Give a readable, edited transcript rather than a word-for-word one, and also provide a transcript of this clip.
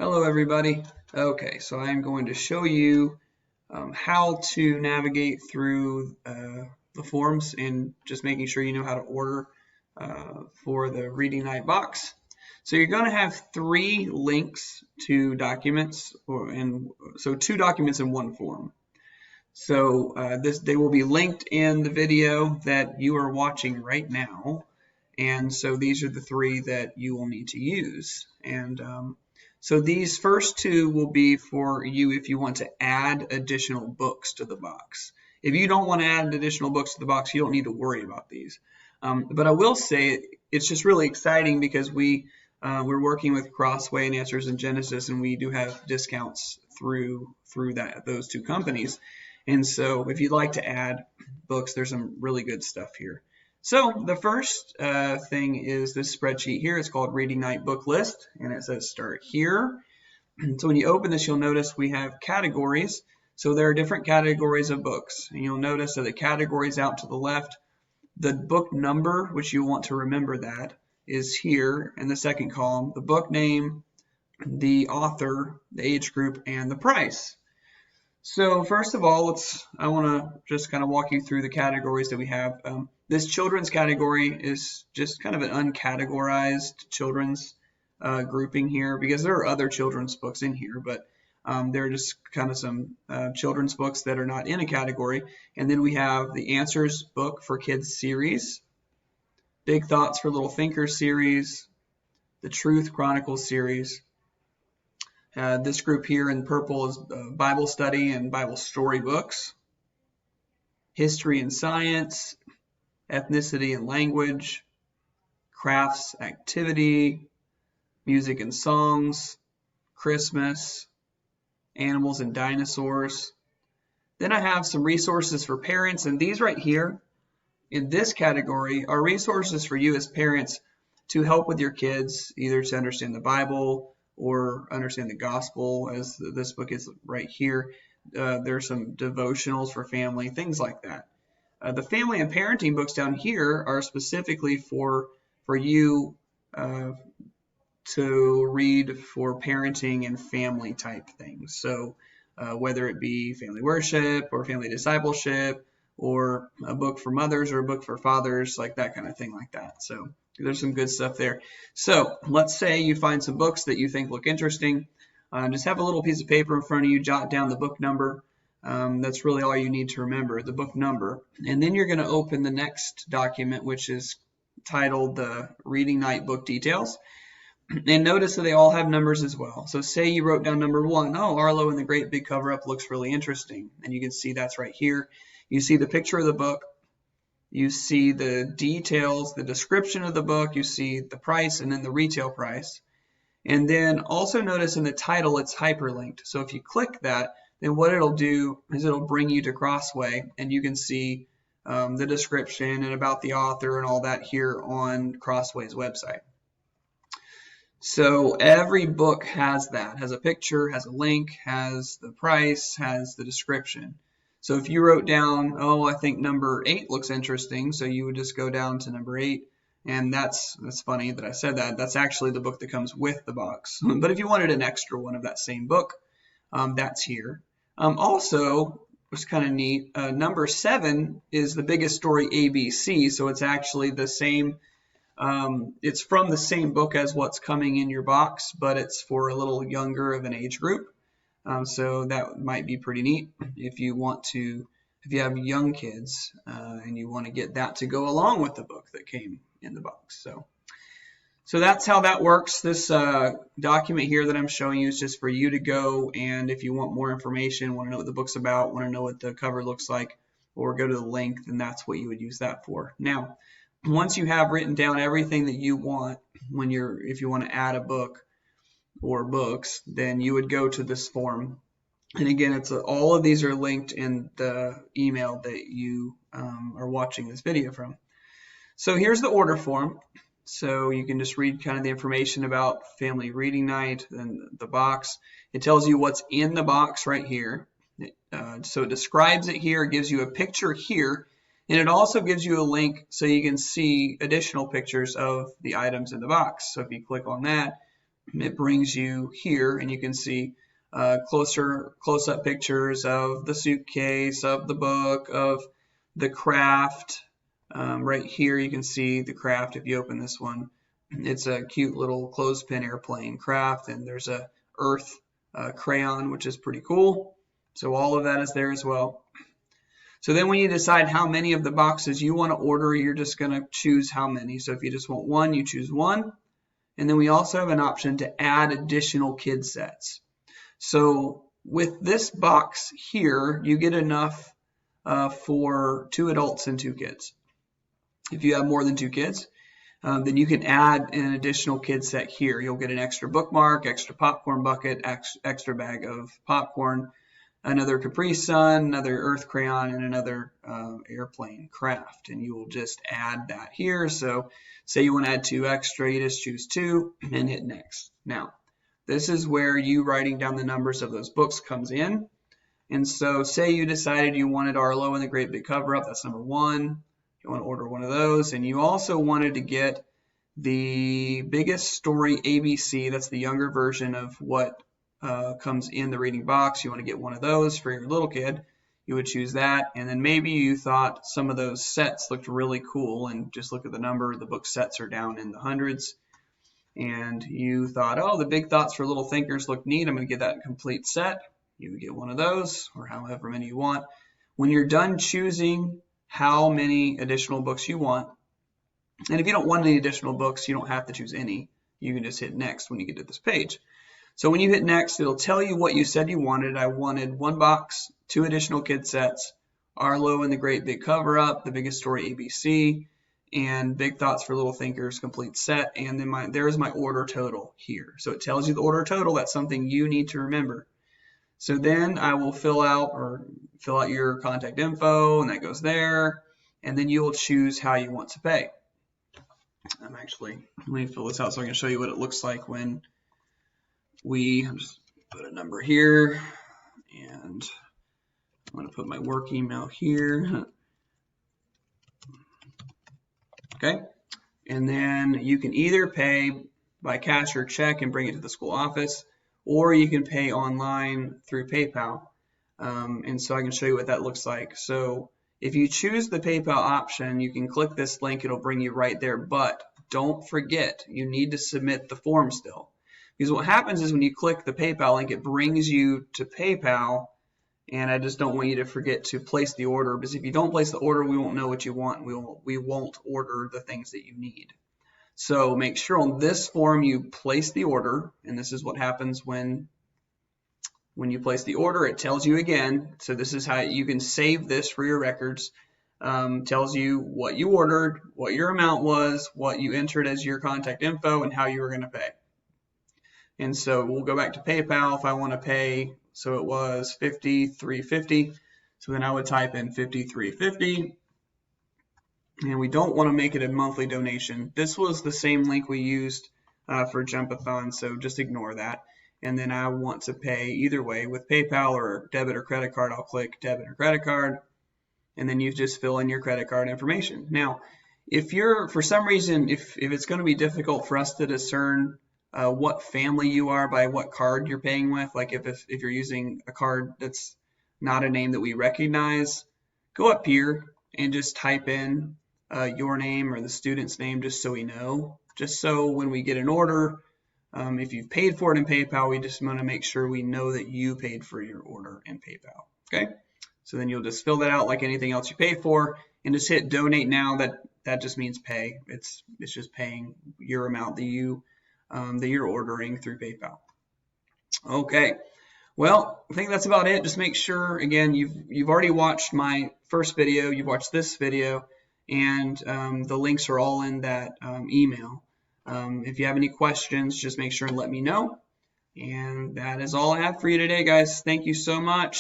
Hello everybody. Okay, so I'm going to show you how to navigate through the forms and just making sure you know how to order for the Reading Night box. So you're going to have 3 links to documents, so 2 documents in one form. So they will be linked in the video that you are watching right now, and so these are the 3 that you will need to use. And so these first 2 will be for you if you want to add additional books to the box. If you don't want to add additional books to the box, you don't need to worry about these. But I will say it's just really exciting because we're working with Crossway and Answers in Genesis, and we do have discounts through those 2 companies. And so if you'd like to add books, there's some really good stuff here. So the first thing is this spreadsheet here. It's called Reading Night Book List, and it says start here. So when you open this, you'll notice we have categories. So there are different categories of books, and you'll notice that the categories out to the left, the book number, which you want to remember that, is here in the second column, the book name, the author, the age group, and the price. So first of all, I want to just kind of walk you through the categories that we have. This children's category is just kind of an uncategorized children's grouping here because there are other children's books in here, but there are just kind of some children's books that are not in a category. And then we have the Answers Book for Kids series, Big Thoughts for Little Thinkers series, the Truth Chronicles series. This group here in purple is Bible study and Bible story books, history and science, ethnicity and language, crafts, activity, music and songs, Christmas, animals and dinosaurs. Then I have some resources for parents, and these right here in this category are resources for you as parents to help with your kids, either to understand the Bible or understand the gospel, as this book is right here. There's some devotionals for family, things like that. The family and parenting books down here are specifically for you to read for parenting and family type things. So whether it be family worship or family discipleship or a book for mothers or a book for fathers, like that kind of thing like that. So there's some good stuff there. So let's say you find some books that you think look interesting. Just have a little piece of paper in front of you, jot down the book number. That's really all you need to remember, the book number. And then you're going to open the next document, which is titled the Reading Night Book Details. And notice that they all have numbers as well. So say you wrote down number 1. Oh, Arlo and the Great Big Cover-Up looks really interesting. And you can see that's right here. You see the picture of the book. You see the details, the description of the book. You see the price and then the retail price. And then also notice in the title it's hyperlinked. So if you click that, then what it'll do is it'll bring you to Crossway, and you can see the description and about the author and all that here on Crossway's website. So every book has that, has a picture, has a link, has the price, has the description. So if you wrote down, oh, I think number 8 looks interesting, so you would just go down to number 8. And that's funny that I said that. That's actually the book that comes with the box. But if you wanted an extra one of that same book, that's here. Also, it's kind of neat, number 7 is The Biggest Story ABC. So it's actually the same, it's from the same book as what's coming in your box, but it's for a little younger of an age group. So that might be pretty neat if you have young kids and you want to get that to go along with the book that came in the box. So that's how that works. This document here that I'm showing you is just for you to go, and if you want more information, want to know what the book's about, want to know what the cover looks like, or go to the link, then that's what you would use that for. Now, once you have written down everything that you want, if you want to add a book or books, then you would go to this form. And again, all of these are linked in the email that you are watching this video from. So here's the order form. So you can just read kind of the information about Family Reading Night and the box. It tells you what's in the box right here. So it describes it here, it gives you a picture here, and it also gives you a link so you can see additional pictures of the items in the box. So if you click on that, it brings you here, and you can see close-up pictures of the suitcase, of the book, of the craft. Right here you can see the craft. If you open this one, it's a cute little clothespin airplane craft, and there's a Earth crayon, which is pretty cool. So all of that is there as well. So then when you decide how many of the boxes you want to order, you're just going to choose how many. So if you just want one, you choose one. And then we also have an option to add additional kid sets. So with this box here, you get enough for 2 adults and 2 kids. If you have more than 2 kids, then you can add an additional kid set here. You'll get an extra bookmark, extra popcorn bucket, extra bag of popcorn, another Capri Sun, another Earth crayon, and another airplane craft. And you will just add that here. So say you want to add 2 extra, you just choose 2 and hit next. Now, this is where you writing down the numbers of those books comes in. And so say you decided you wanted Arlo and the Great Big Cover-Up, that's number 1. You want to order one of those. And you also wanted to get the Biggest Story ABC, that's the younger version of what comes in the reading box. You want to get one of those for your little kid. You would choose that. And then maybe you thought some of those sets looked really cool, and just look at the number. The book sets are down in the hundreds. And you thought, oh, the Big Thoughts for Little Thinkers look neat. I'm going to get that complete set. You would get one of those, or however many you want. When you're done choosing how many additional books you want, and if you don't want any additional books, you don't have to choose any. You can just hit next when you get to this page. So when you hit next, it'll tell you what you said you wanted. I wanted 1 box, 2 additional kid sets, Arlo and the Great Big Cover-Up, the Biggest Story ABC, and Big Thoughts for Little Thinkers complete set. And then there's my order total here. So it tells you the order total. That's something you need to remember. So then I will fill out your contact info, and that goes there. And then you will choose how you want to pay. Let me fill this out so I can show you what it looks like when I'll just put a number here, and I'm going to put my work email here. Okay, and then you can either pay by cash or check and bring it to the school office, or you can pay online through PayPal. And so I can show you what that looks like. So if you choose the PayPal option, you can click this link. It'll bring you right there. But don't forget, you need to submit the form still. Because what happens is when you click the PayPal link, it brings you to PayPal. And I just don't want you to forget to place the order. Because if you don't place the order, we won't know what you want. We won't order the things that you need. So make sure on this form you place the order. And this is what happens when you place the order. It tells you again. So this is how you can save this for your records. Tells you what you ordered, what your amount was, what you entered as your contact info, and how you were going to pay. And so we'll go back to PayPal. If I want to pay, so it was $53.50. So then I would type in $53.50. And we don't want to make it a monthly donation. This was the same link we used for Jumpathon, so just ignore that. And then I want to pay either way with PayPal or debit or credit card. I'll click debit or credit card. And then you just fill in your credit card information. Now, if you're, for some reason, if it's going to be difficult for us to discern what family you are by what card you're paying with, like if you're using a card that's not a name that we recognize, go up here and just type in your name or the student's name, just so we know. Just so when we get an order, if you've paid for it in PayPal, we just want to make sure we know that you paid for your order in PayPal. Okay? So then you'll just fill that out like anything else you paid for, and just hit donate now. That just means pay. It's just paying your amount that you're ordering through PayPal. Okay. Well, I think that's about it. Just make sure, again, you've already watched my first video, you've watched this video, and the links are all in that email. If you have any questions, just make sure and let me know. And that is all I have for you today, guys. Thank you so much.